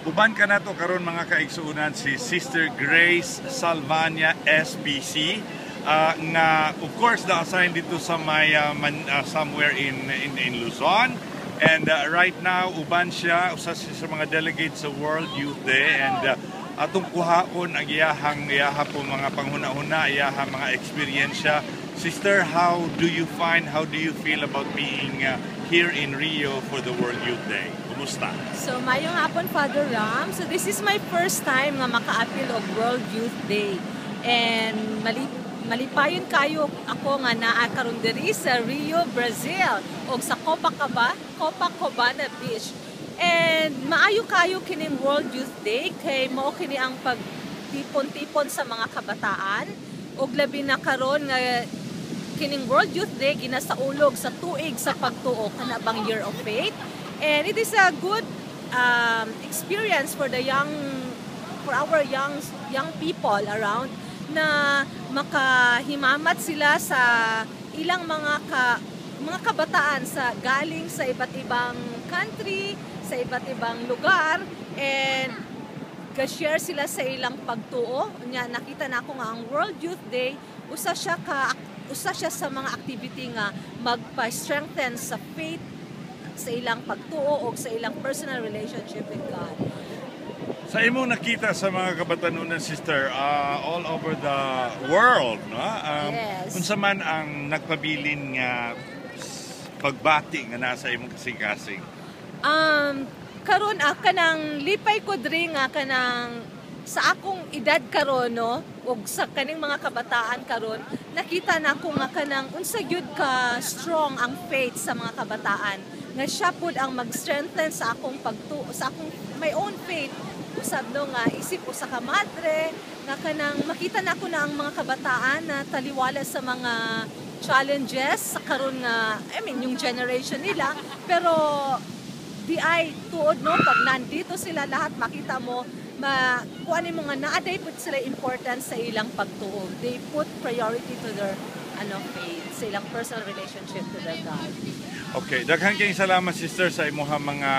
Uban ka na to karon mga kaigsuunan si Sister Grace Salvania SPC nga of course na-assign dito sa may somewhere in Luzon. And right now, uban siya, usa sa mga delegates sa World Youth Day. And atong kuhaon ang iyahang po mga panghuna-huna, iyahang mga eksperyensya. Sister, how do you feel about being here in Rio for the World Youth Day? Kumusta? So, mayong hapon, Father Ram. So, this is my first time nga maka-appeal of World Youth Day. And malipayon kayo ako nga naa karon diri sa Rio, Brazil o sa Copacabana Beach. And maayo kayo kining World Youth Day kay mao kini ang pagtipon-tipon sa mga kabataan ug labi na karon nga kining World Youth Day ginasaulog sa tuig sa pagtuo kana bang Year of Faith. And it is a good experience for our young people around na makahimamat sila sa ilang mga kabataan sa galing sa iba't ibang country, sa iba't ibang lugar, and ga-share sila sa ilang pagtuo. Nakita na ako nga ang World Youth Day, usa siya sa mga activity nga magpa-strengthen sa faith sa ilang pagtuo o sa ilang personal relationship with God. Sa imong nakita sa mga kabatanunan, Sister, all over the world, no? Yes. Unsa man ang nagpabilin nga pagbati nga nasa imong kasing-kasing? Karon kanang lipay ko diri nga kanang sa akong edad karon, no, ug sa kaning mga kabataan karon, nakita na ko nga kanang unsa gyud ka strong ang faith sa mga kabataan nga siya pud ang mag-strengthen sa akong pagtuo, sa akong my own faith. Usab no nga isip usa ka madre nga kanang makita na ko na ang mga kabataan na taliwala sa mga challenges sa karon nga yung generation nila, pero di ay tuod no pag nandito sila lahat makita mo kuanin mo nga naaday pud sila importance sa ilang pagtuo. They put priority to their faith, sa ilang personal relationship to their God. Okay, daghang kayong salamat, Sister, sa imong mga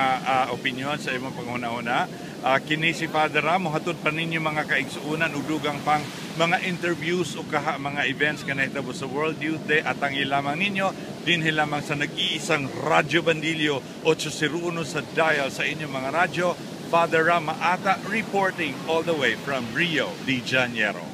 opinion, sa imong panghuna-una. Kini si Father Ram, hatod pa ninyo mga kaigsuunan ug dugang pang mga interviews o mga events nga nahitabo sa World Youth Day at ang ilamang ninyo dinhi lamang sa nag-iisang Radyo Bandilyo 801 sa dial sa inyong mga radyo. Father Ram Maata reporting all the way from Rio de Janeiro.